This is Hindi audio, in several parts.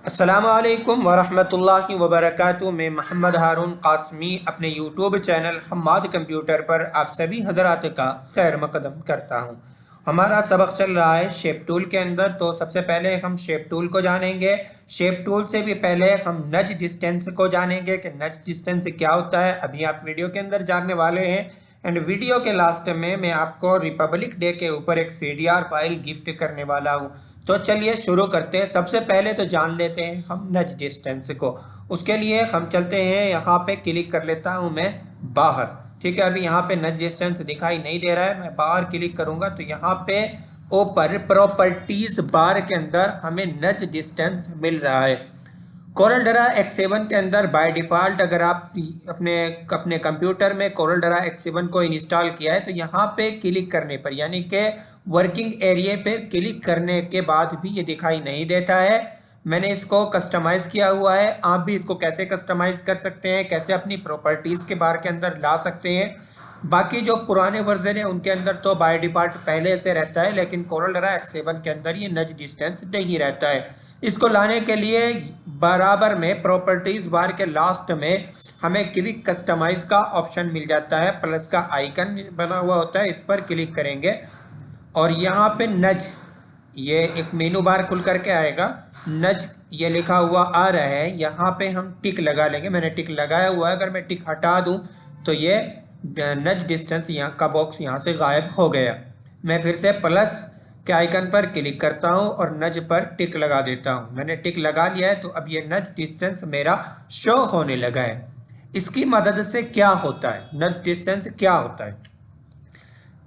अस्सलामुअलैकुम वरहमतुल्लाहि वबरकातुहू। मैं मोहम्मद हारून कासमी अपने यूट्यूब चैनल हम्माद कंप्यूटर पर आप सभी हजरात का खैर मकदम करता हूँ। हमारा सबक चल रहा है शेप टूल के अंदर। तो सबसे पहले हम शेप टूल को जानेंगे। शेप टूल से भी पहले हम नज डिस्टेंस को जानेंगे कि नज डिस्टेंस क्या होता है, अभी आप वीडियो के अंदर जानने वाले हैं। एंड वीडियो के लास्ट में मैं आपको रिपब्लिक डे के ऊपर एक CDR फाइल गिफ्ट करने वाला हूँ। तो चलिए शुरू करते हैं। सबसे पहले तो जान लेते हैं हम नज डिस्टेंस को। उसके लिए हम चलते हैं, यहाँ पे क्लिक कर लेता हूँ मैं बाहर। ठीक है, अभी यहाँ पे नज डिस्टेंस दिखाई नहीं दे रहा है, मैं बाहर क्लिक करूँगा तो यहाँ पे ऊपर प्रॉपर्टीज बार के अंदर हमें नज डिस्टेंस मिल रहा है। कोरल ड्रा X7 के अंदर बाय डिफ़ॉल्ट अगर आप अपने अपने कंप्यूटर में कोरल ड्रा X7 को इंस्टॉल किया है तो यहाँ पे क्लिक करने पर यानी कि वर्किंग एरिया पे क्लिक करने के बाद भी ये दिखाई नहीं देता है। मैंने इसको कस्टमाइज़ किया हुआ है। आप भी इसको कैसे कस्टमाइज़ कर सकते हैं, कैसे अपनी प्रॉपर्टीज़ के बार के अंदर ला सकते हैं। बाकी जो पुराने वर्जन है उनके अंदर तो बाय डिफ़ॉल्ट पहले से रहता है, लेकिन कोरल ड्रा X7 के अंदर ये नज डिस्टेंस नहीं रहता है। इसको लाने के लिए बराबर में प्रॉपर्टीज बार के लास्ट में हमें क्विक कस्टमाइज का ऑप्शन मिल जाता है, प्लस का आइकन बना हुआ होता है, इस पर क्लिक करेंगे और यहाँ पे नज ये एक मेनू बार खुल करके आएगा। नज ये लिखा हुआ आ रहा है, यहाँ पे हम टिक लगा लेंगे। मैंने टिक लगाया हुआ है, अगर मैं टिक हटा दूँ तो ये नज डिस्टेंस यहाँ का बॉक्स यहाँ से गायब हो गया। मैं फिर से प्लस के आइकन पर क्लिक करता हूँ और नज पर टिक लगा देता हूँ। मैंने टिक लगा लिया है तो अब ये नज डिस्टेंस मेरा शो होने लगा है। इसकी मदद से क्या होता है, नज डिस्टेंस क्या होता है,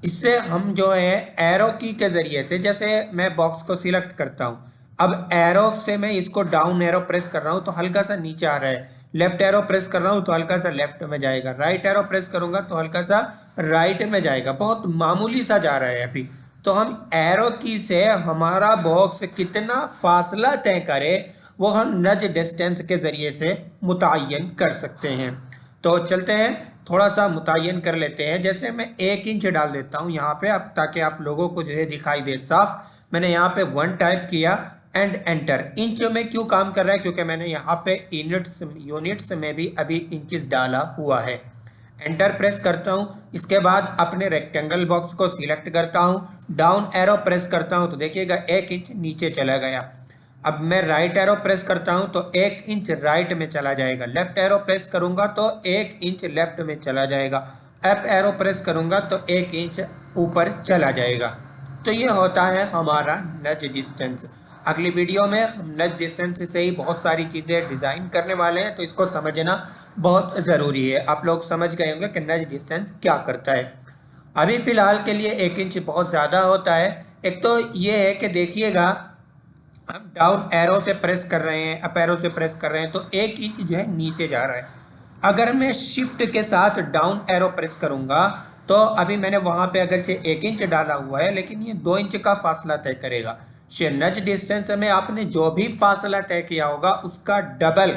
इससे हम जो है एरो की के ज़रिए से, जैसे मैं बॉक्स को सिलेक्ट करता हूँ, अब एरो से मैं इसको डाउन एरो प्रेस कर रहा हूँ तो हल्का सा नीचे आ रहा है, लेफ्ट एरो प्रेस कर रहा हूँ तो हल्का सा लेफ्ट में जाएगा, राइट एरो प्रेस करूँगा तो हल्का सा राइट में जाएगा, बहुत मामूली सा जा रहा है अभी। तो हम एरो की से हमारा बॉक्स कितना फासला तय करे वो हम नज डिस्टेंस के ज़रिए से मुतय्यन कर सकते हैं। तो चलते हैं थोड़ा सा मुतय्यन कर लेते हैं। जैसे मैं 1 इंच डाल देता हूँ यहाँ पे, अब ताकि आप लोगों को जो है दिखाई दे साफ। मैंने यहाँ पे 1 टाइप किया एंड एंटर। इंच में क्यों काम कर रहा है, क्योंकि मैंने यहाँ पे यूनिट्स में भी अभी इंचेस डाला हुआ है। एंटर प्रेस करता हूँ, इसके बाद अपने रेक्टेंगल बॉक्स को सिलेक्ट करता हूँ, डाउन एरो प्रेस करता हूँ तो देखिएगा 1 इंच नीचे चला गया। अब मैं राइट एरो प्रेस करता हूं तो 1 इंच राइट में चला जाएगा, लेफ्ट एरो प्रेस करूंगा तो 1 इंच लेफ्ट में चला जाएगा, अप एरो प्रेस करूंगा तो 1 इंच ऊपर चला जाएगा। तो ये होता है हमारा नज डिस्टेंस। अगली वीडियो में हम नज डिस्टेंस से ही बहुत सारी चीज़ें डिज़ाइन करने वाले हैं, तो इसको समझना बहुत ज़रूरी है। आप लोग समझ गए होंगे कि नज डिस्टेंस क्या करता है। अभी फ़िलहाल के लिए 1 इंच बहुत ज़्यादा होता है। एक तो ये है कि देखिएगा हम डाउन एरो से प्रेस कर रहे हैं, अप एरो से प्रेस कर रहे हैं तो 1 इंच जो है नीचे जा रहा है। अगर मैं शिफ्ट के साथ डाउन एरो प्रेस करूंगा तो अभी मैंने वहां पे अगरचे 1 इंच डाला हुआ है, लेकिन ये 2 इंच का फासला तय करेगा। नज डिस्टेंस में आपने जो भी फासला तय किया होगा उसका डबल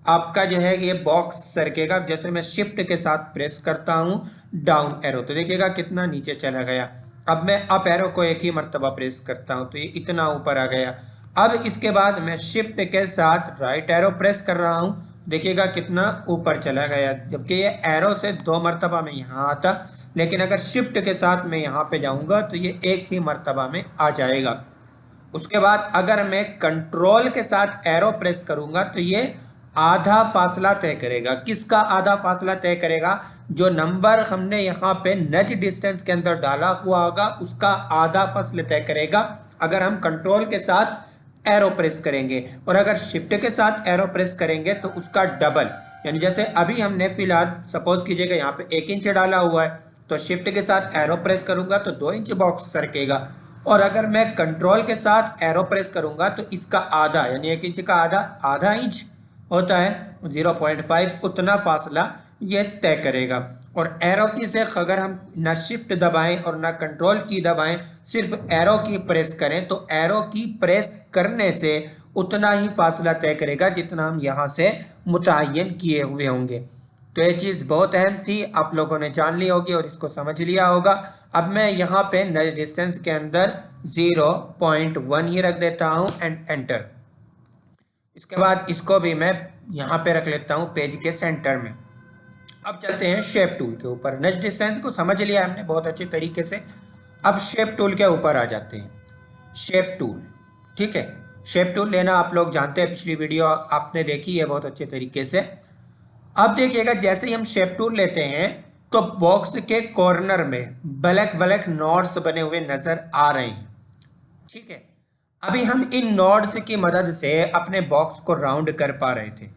आपका जो है ये बॉक्स सरकेगा। जैसे मैं शिफ्ट के साथ प्रेस करता हूँ डाउन एरो तो देखिएगा कितना नीचे चला गया। अब मैं अप एरो को एक ही मरतबा प्रेस करता हूँ तो ये इतना ऊपर आ गया। अब इसके बाद मैं शिफ्ट के साथ राइट एरो प्रेस कर रहा हूँ, देखिएगा कितना ऊपर चला गया। जबकि ये एरो से 2 मरतबा में यहाँ आता, लेकिन अगर शिफ्ट के साथ मैं यहाँ पे जाऊँगा तो ये एक ही मरतबा में आ जाएगा। उसके बाद अगर मैं कंट्रोल के साथ एरो प्रेस करूँगा तो ये आधा फासला तय करेगा। किसका आधा फासला तय करेगा, जो नंबर हमने यहाँ पे नज डिस्टेंस के अंदर डाला हुआ होगा उसका आधा फासला तय करेगा अगर हम कंट्रोल के साथ एरो प्रेस करेंगे, और अगर शिफ्ट के साथ एरो प्रेस करेंगे तो उसका डबल। यानी जैसे अभी हमने फिलहाल सपोज कीजिएगा यहाँ पे 1 इंच डाला हुआ है तो शिफ्ट के साथ एरो प्रेस करूंगा तो 2 इंच बॉक्स सरकेगा, और अगर मैं कंट्रोल के साथ एरो प्रेस करूंगा तो इसका आधा यानी 1 इंच का आधा इंच होता है 0.5, उतना फासला ये तय करेगा। और एरो की से अगर हम ना शिफ्ट दबाएं और ना कंट्रोल की दबाएं, सिर्फ एरो की प्रेस करें तो एरो की प्रेस करने से उतना ही फासला तय करेगा जितना हम यहाँ से मुतय्यन किए हुए होंगे। तो ये चीज़ बहुत अहम थी, आप लोगों ने जान ली होगी और इसको समझ लिया होगा। अब मैं यहाँ पे नज डिस्टेंस के अंदर 0.1 ही रख देता हूँ एंड एंटर। इसके बाद इसको भी मैं यहाँ पे रख लेता हूँ पेज के सेंटर में। अब चलते हैं शेप टूल के ऊपर। नेक्स्ट डिस्टेंस को समझ लिया हमने बहुत अच्छे तरीके से। अब शेप टूल के ऊपर आ जाते हैं। शेप टूल, ठीक है, शेप टूल लेना आप लोग जानते हैं, पिछली वीडियो आपने देखी है बहुत अच्छे तरीके से। अब देखिएगा जैसे ही हम शेप टूल लेते हैं तो बॉक्स के कॉर्नर में ब्लैक ब्लैक नॉट्स बने हुए नजर आ रहे हैं, ठीक है। अभी हम इन नॉट्स की मदद से अपने बॉक्स को राउंड कर पा रहे थे,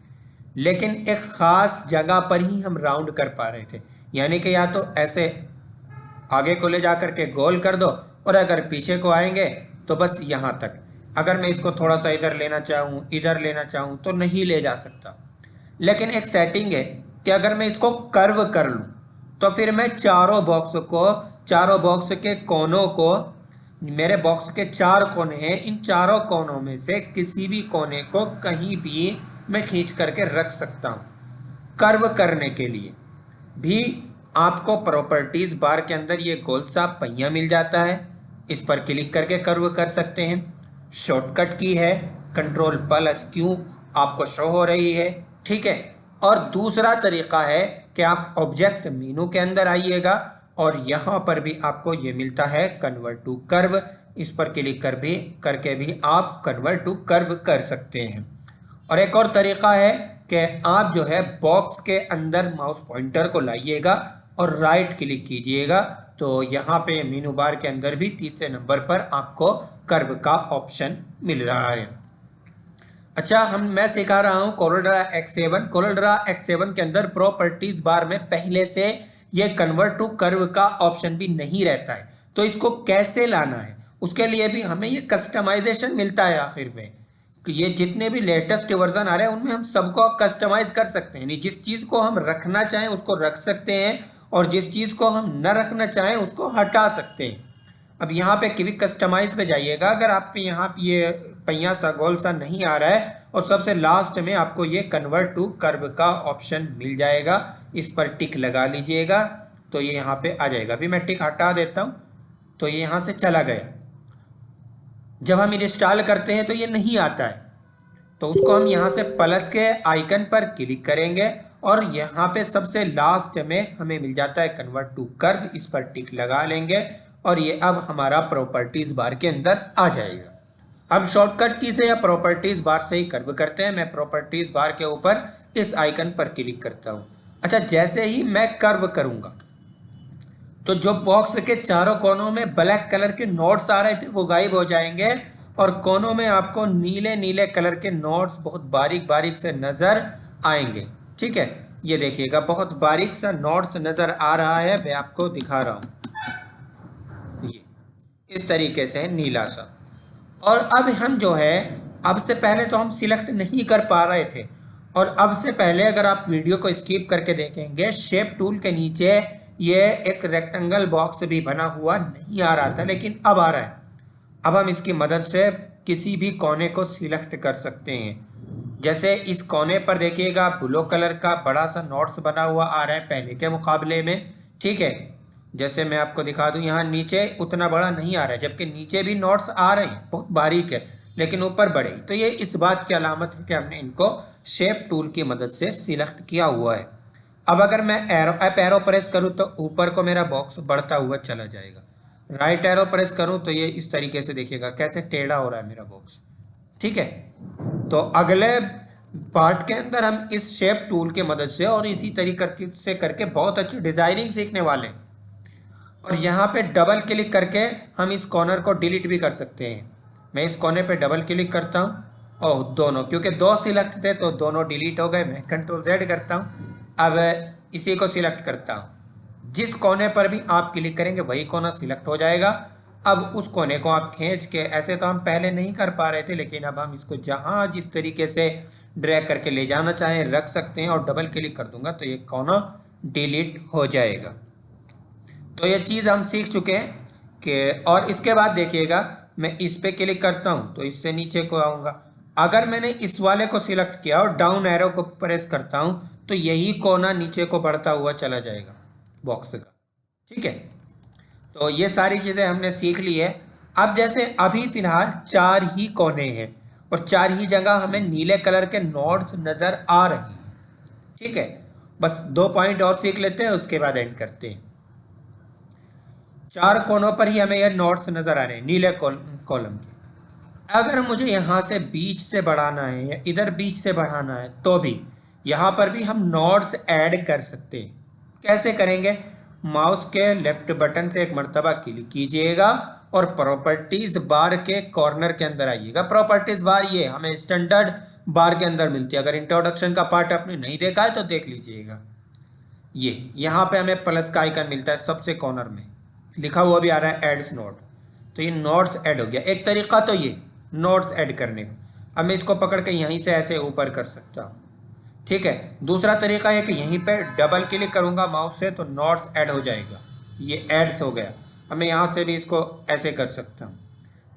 लेकिन एक खास जगह पर ही हम राउंड कर पा रहे थे। यानी कि या तो ऐसे आगे को ले जाकर के गोल कर दो, और अगर पीछे को आएंगे तो बस यहाँ तक। अगर मैं इसको थोड़ा सा इधर लेना चाहूँ, इधर लेना चाहूँ तो नहीं ले जा सकता। लेकिन एक सेटिंग है कि अगर मैं इसको कर्व कर लूँ तो फिर मैं चारों बॉक्स के कोनों को, मेरे बॉक्स के 4 कोने हैं, इन चारों कोनों में से किसी भी कोने को कहीं भी मैं खींच करके रख सकता हूँ। कर्व करने के लिए भी आपको प्रॉपर्टीज बार के अंदर ये गोल सा पहिया मिल जाता है, इस पर क्लिक करके कर्व कर सकते हैं। शॉर्टकट की है Ctrl+Q, आपको शो हो रही है, ठीक है। और दूसरा तरीका है कि आप ऑब्जेक्ट मेनू के अंदर आइएगा और यहाँ पर भी आपको ये मिलता है कन्वर्ट टू कर्व। इस पर क्लिक करके भी आप कन्वर्ट टू कर्व कर सकते हैं। और एक और तरीका है कि आप जो है बॉक्स के अंदर माउस पॉइंटर को लाइएगा और राइट क्लिक कीजिएगा, तो यहाँ पे मेनू बार के अंदर भी तीसरे नंबर पर आपको कर्व का ऑप्शन मिल रहा है। अच्छा, मैं सिखा रहा हूँ कोरलड्रा X7। कोरलड्रा X7 के अंदर प्रॉपर्टीज बार में पहले से ये कन्वर्ट टू कर्व का ऑप्शन भी नहीं रहता है, तो इसको कैसे लाना है उसके लिए भी हमें ये कस्टमाइजेशन मिलता है आखिर में। ये जितने भी लेटेस्ट वर्जन आ रहे हैं उनमें हम सबको कस्टमाइज कर सकते हैं। जिस चीज़ को हम रखना चाहें उसको रख सकते हैं, और जिस चीज़ को हम न रखना चाहें उसको हटा सकते हैं। अब यहाँ पे क्विक कस्टमाइज पे जाइएगा। अगर आप यहाँ पे ये पहिया सा गोल सा नहीं आ रहा है, और सबसे लास्ट में आपको ये कन्वर्ट टू कर्व का ऑप्शन मिल जाएगा, इस पर टिक लगा लीजिएगा तो ये यहाँ पे आ जाएगा। अभी मैं टिक हटा देता हूँ तो ये यहाँ से चला गया। जब हम इंस्टॉल करते हैं तो ये नहीं आता है, तो उसको हम यहाँ से प्लस के आइकन पर क्लिक करेंगे और यहाँ पे सबसे लास्ट में हमें मिल जाता है कन्वर्ट टू कर्व, इस पर टिक लगा लेंगे और ये अब हमारा प्रॉपर्टीज बार के अंदर आ जाएगा। अब शॉर्टकट की से या प्रॉपर्टीज बार से ही कर्व करते हैं। मैं प्रॉपर्टीज बार के ऊपर इस आइकन पर क्लिक करता हूँ। अच्छा, जैसे ही मैं कर्व करूँगा तो जो बॉक्स के चारों कोनों में ब्लैक कलर के नोट्स आ रहे थे वो गायब हो जाएंगे, और कोनों में आपको नीले नीले कलर के नोट्स बहुत बारीक बारीक से नज़र आएंगे, ठीक है। ये देखिएगा बहुत बारीक सा नोट्स नज़र आ रहा है, मैं आपको दिखा रहा हूँ, ये इस तरीके से नीला सा। और अब हम जो है, अब से पहले तो हम सिलेक्ट नहीं कर पा रहे थे, और अब से पहले अगर आप वीडियो को स्किप करके देखेंगे, शेप टूल के नीचे ये एक रेक्टेंगल बॉक्स भी बना हुआ नहीं आ रहा था, लेकिन अब आ रहा है। अब हम इसकी मदद से किसी भी कोने को सिलेक्ट कर सकते हैं। जैसे इस कोने पर देखिएगा ब्लू कलर का बड़ा सा नोट्स बना हुआ आ रहा है पहले के मुकाबले में, ठीक है। जैसे मैं आपको दिखा दूं, यहाँ नीचे उतना बड़ा नहीं आ रहा है, जबकि नीचे भी नोट्स आ रहे हैं, बहुत बारीक है, लेकिन ऊपर बड़े। तो ये इस बात की अलामत है कि हमने इनको शेप टूल की मदद से सिलेक्ट किया हुआ है। अब अगर मैं एरो प्रेस करूँ तो ऊपर को मेरा बॉक्स बढ़ता हुआ चला जाएगा। राइट एरो प्रेस करूँ तो ये इस तरीके से देखिएगा कैसे टेढ़ा हो रहा है मेरा बॉक्स, ठीक है। तो अगले पार्ट के अंदर हम इस शेप टूल की मदद से और इसी तरीके से करके बहुत अच्छी डिज़ाइनिंग सीखने वाले हैं। और यहाँ पे डबल क्लिक करके हम इस कॉर्नर को डिलीट भी कर सकते हैं। मैं इस कोने पे डबल क्लिक करता हूँ और दोनों, क्योंकि 2 सिलेक्ट थे तो दोनों डिलीट हो गए। मैं Ctrl+Z करता हूँ। अब इसी को सिलेक्ट करता हूँ। जिस कोने पर भी आप क्लिक करेंगे वही कोना सिलेक्ट हो जाएगा। अब उस कोने को आप खींच के, ऐसे तो हम पहले नहीं कर पा रहे थे, लेकिन अब हम इसको जहाँ जिस तरीके से ड्रैग करके ले जाना चाहें रख सकते हैं, और डबल क्लिक कर दूंगा तो ये कोना डिलीट हो जाएगा। तो ये चीज़ हम सीख चुके हैं कि, और इसके बाद देखिएगा मैं इस पे क्लिक करता हूँ तो इससे नीचे को आऊँगा। अगर मैंने इस वाले को सिलेक्ट किया और डाउन एरो को प्रेस करता हूँ तो यही कोना नीचे को बढ़ता हुआ चला जाएगा बॉक्स का, ठीक है। तो ये सारी चीज़ें हमने सीख ली है। अब जैसे अभी फ़िलहाल 4 ही कोने हैं और 4 ही जगह हमें नीले कलर के नोड्स नज़र आ रही हैं। ठीक है, बस 2 पॉइंट और सीख लेते हैं, उसके बाद एंड करते हैं। 4 कोनों पर ही हमें ये नोड्स नज़र आ रहे हैं नीले कॉलम के। अगर मुझे यहाँ से बीच से बढ़ाना है या इधर बीच से बढ़ाना है तो भी यहाँ पर भी हम नोड्स ऐड कर सकते हैं। कैसे करेंगे? माउस के लेफ्ट बटन से एक मर्तबा क्लिक कीजिएगा और प्रॉपर्टीज बार के कॉर्नर के अंदर आइएगा। प्रॉपर्टीज बार ये हमें स्टैंडर्ड बार के अंदर मिलती है। अगर इंट्रोडक्शन का पार्ट आपने नहीं देखा है तो देख लीजिएगा। ये यहाँ पे हमें प्लस का आइकन मिलता है, सबसे कॉर्नर में लिखा हुआ भी आ रहा है एड्स नोड। तो ये नोड्स ऐड हो गया। एक तरीका तो ये नोड्स ऐड करने का, अब मैं इसको पकड़ के यहीं से ऐसे ऊपर कर सकता हूँ। ठीक है, दूसरा तरीका है कि यहीं पे डबल क्लिक करूँगा माउस से तो नोड्स ऐड हो जाएगा, ये एड्स हो गया। अब मैं यहाँ से भी इसको ऐसे कर सकता हूँ।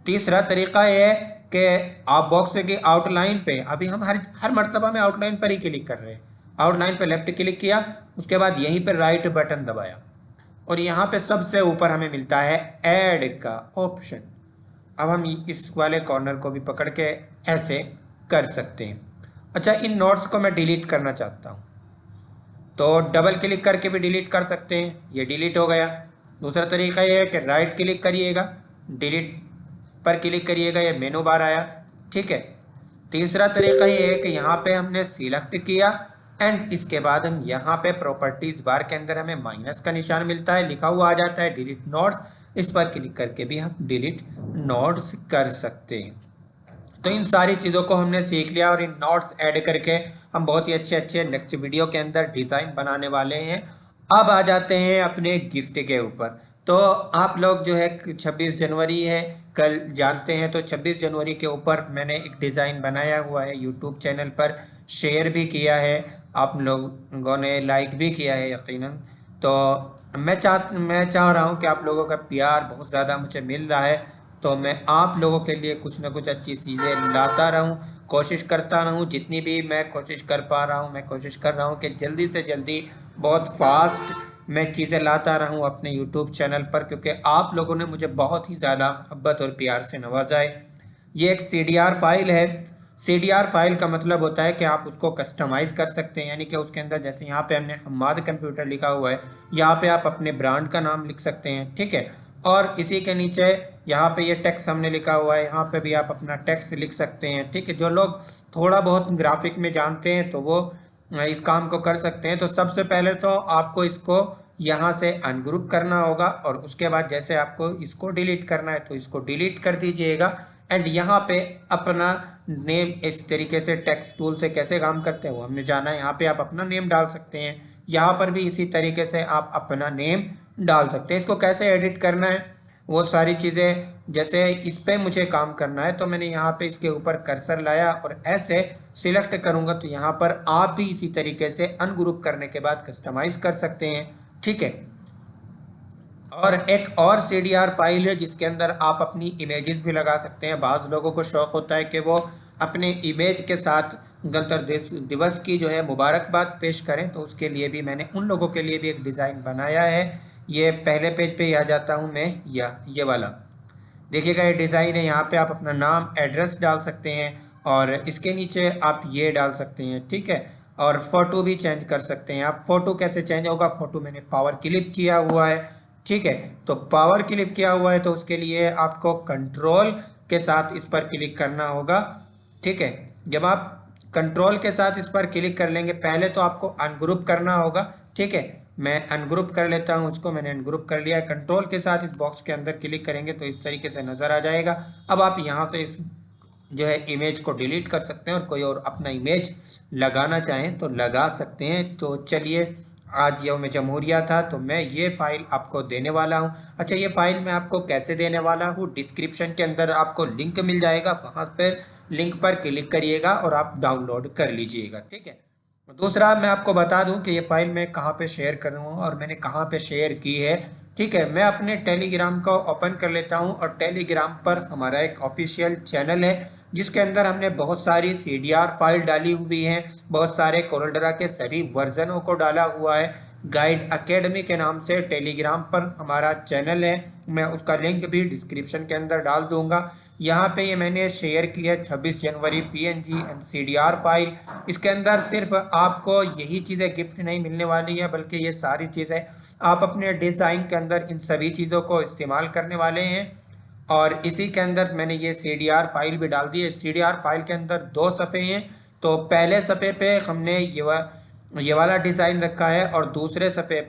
तीसरा तरीका ये है कि आप बॉक्स की आउटलाइन पे, अभी हम हर मर्तबा में आउटलाइन पर ही क्लिक कर रहे हैं। आउटलाइन पे लेफ्ट क्लिक किया, उसके बाद यहीं पे राइट बटन दबाया और यहाँ पे सबसे ऊपर हमें मिलता है ऐड का ऑप्शन। अब हम इस वाले कॉर्नर को भी पकड़ के ऐसे कर सकते हैं। अच्छा, इन नोट्स को मैं डिलीट करना चाहता हूँ तो डबल क्लिक करके भी डिलीट कर सकते हैं, ये डिलीट हो गया। दूसरा तरीका ये है कि राइट क्लिक करिएगा, डिलीट पर क्लिक करिएगा, ये मेनू बार आया। ठीक है, तीसरा तरीका ये है कि यहाँ पे हमने सिलेक्ट किया एंड इसके बाद हम यहाँ पे प्रॉपर्टीज बार के अंदर हमें माइनस का निशान मिलता है, लिखा हुआ आ जाता है डिलीट नोड्स। इस पर क्लिक करके भी हम डिलीट नोड्स कर सकते हैं। तो इन सारी चीज़ों को हमने सीख लिया और इन नोट्स ऐड करके हम बहुत ही अच्छे अच्छे नेक्स्ट वीडियो के अंदर डिज़ाइन बनाने वाले हैं। अब आ जाते हैं अपने गिफ्ट के ऊपर। तो आप लोग जो है 26 जनवरी है कल, जानते हैं, तो 26 जनवरी के ऊपर मैंने एक डिज़ाइन बनाया हुआ है, यूट्यूब चैनल पर शेयर भी किया है, आप लोगों ने लाइक भी किया है यकीनन। तो मैं चाह रहा हूँ कि आप लोगों का प्यार बहुत ज़्यादा मुझे मिल रहा है, तो मैं आप लोगों के लिए कुछ ना कुछ अच्छी चीज़ें लाता रहूं, कोशिश करता रहूं। जितनी भी मैं कोशिश कर पा रहा हूं, मैं कोशिश कर रहा हूं कि जल्दी से जल्दी बहुत फास्ट मैं चीज़ें लाता रहूं अपने यूट्यूब चैनल पर, क्योंकि आप लोगों ने मुझे बहुत ही ज़्यादा मोहब्बत और प्यार से नवाजा है। ये एक CDR फाइल है। CDR फाइल का मतलब होता है कि आप उसको कस्टमाइज़ कर सकते हैं, यानी कि उसके अंदर जैसे यहाँ पे हमने हम्माद कंप्यूटर लिखा हुआ है, यहाँ पे आप अपने ब्रांड का नाम लिख सकते हैं। ठीक है, और इसी के नीचे यहाँ पे ये टेक्स्ट हमने लिखा हुआ है, यहाँ पे भी आप अपना टेक्स्ट लिख सकते हैं। ठीक है, जो लोग थोड़ा बहुत ग्राफिक में जानते हैं तो वो इस काम को कर सकते हैं। तो सबसे पहले तो आपको इसको यहाँ से अनग्रुप करना होगा और उसके बाद जैसे आपको इसको डिलीट करना है तो इसको डिलीट कर दीजिएगा एंड यहाँ पे अपना नेम, इस तरीके से टेक्स्ट टूल से कैसे काम करते हैं वो हमने जाना है। यहाँ पे आप अपना नेम डाल सकते हैं, यहाँ पर भी इसी तरीके से आप अपना नेम डाल सकते हैं। इसको कैसे एडिट करना है वो सारी चीज़ें, जैसे इस पे मुझे काम करना है तो मैंने यहाँ पे इसके ऊपर कर्सर लाया और ऐसे सिलेक्ट करूँगा तो यहाँ पर आप भी इसी तरीके से अनग्रुप करने के बाद कस्टमाइज़ कर सकते हैं। ठीक है, और एक और CDR फाइल है जिसके अंदर आप अपनी इमेजेस भी लगा सकते हैं। बाज़ लोगों को शौक़ होता है कि वो अपने इमेज के साथ गणतंत्र दिवस की जो है मुबारकबाद पेश करें, तो उसके लिए भी मैंने उन लोगों के लिए भी एक डिज़ाइन बनाया है। ये पहले पेज पे ही आ जाता हूँ मैं, ये वाला देखिएगा, ये डिज़ाइन है। यहाँ पे आप अपना नाम, एड्रेस डाल सकते हैं और इसके नीचे आप ये डाल सकते हैं। ठीक है, और फ़ोटो भी चेंज कर सकते हैं आप। फ़ोटो कैसे चेंज होगा? फ़ोटो मैंने पावर क्लिप किया हुआ है। ठीक है, तो पावर क्लिप किया हुआ है तो उसके लिए आपको कंट्रोल के साथ इस पर क्लिक करना होगा। ठीक है, जब आप कंट्रोल के साथ इस पर क्लिक कर लेंगे, पहले तो आपको अनग्रुप करना होगा। ठीक है, मैं अनग्रुप कर लेता हूं इसको, मैंने अनग्रुप कर लिया है। कंट्रोल के साथ इस बॉक्स के अंदर क्लिक करेंगे तो इस तरीके से नज़र आ जाएगा। अब आप यहां से इस जो है इमेज को डिलीट कर सकते हैं और कोई और अपना इमेज लगाना चाहें तो लगा सकते हैं। तो चलिए, आज यौम जमहूरिया था तो मैं ये फ़ाइल आपको देने वाला हूँ। अच्छा, ये फ़ाइल मैं आपको कैसे देने वाला हूँ, डिस्क्रिप्शन के अंदर आपको लिंक मिल जाएगा, वहाँ पर लिंक पर क्लिक करिएगा और आप डाउनलोड कर लीजिएगा। ठीक है, दूसरा मैं आपको बता दूं कि ये फ़ाइल मैं कहाँ पे शेयर कर रहा हूँ और मैंने कहाँ पे शेयर की है। ठीक है, मैं अपने टेलीग्राम को ओपन कर लेता हूँ और टेलीग्राम पर हमारा एक ऑफिशियल चैनल है जिसके अंदर हमने बहुत सारी CDR फाइल डाली हुई हैं, बहुत सारे कोरलड्रा के सभी वर्जनों को डाला हुआ है। गाइड एकेडमी के नाम से टेलीग्राम पर हमारा चैनल है, मैं उसका लिंक भी डिस्क्रिप्शन के अंदर डाल दूंगा। यहाँ पे ये मैंने शेयर किया 26 जनवरी PNG एंड CDR फाइल। इसके अंदर सिर्फ आपको यही चीज़ें गिफ्ट नहीं मिलने वाली है, बल्कि ये सारी चीज़ें आप अपने डिज़ाइन के अंदर इन सभी चीज़ों को इस्तेमाल करने वाले हैं। और इसी के अंदर मैंने ये CDR फाइल भी डाल दी है। CDR फाइल के अंदर 2 सफ़े हैं। तो पहले सफ़े पे हमने ये वाला डिज़ाइन रखा है, और दूसरे सफ़े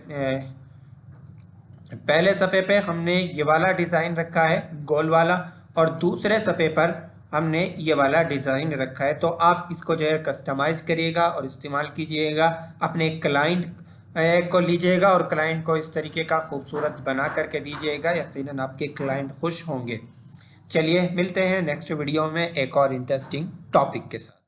पहले सफ़े पे हमने ये वाला डिज़ाइन रखा है गोल वाला, और दूसरे सफ़े पर हमने ये वाला डिज़ाइन रखा है। तो आप इसको जो है कस्टमाइज़ करिएगा और इस्तेमाल कीजिएगा, अपने क्लाइंट को लीजिएगा और क्लाइंट को इस तरीके का खूबसूरत बना करके दीजिएगा। यकीनन आपके क्लाइंट खुश होंगे। चलिए मिलते हैं नेक्स्ट वीडियो में एक और इंटरेस्टिंग टॉपिक के साथ।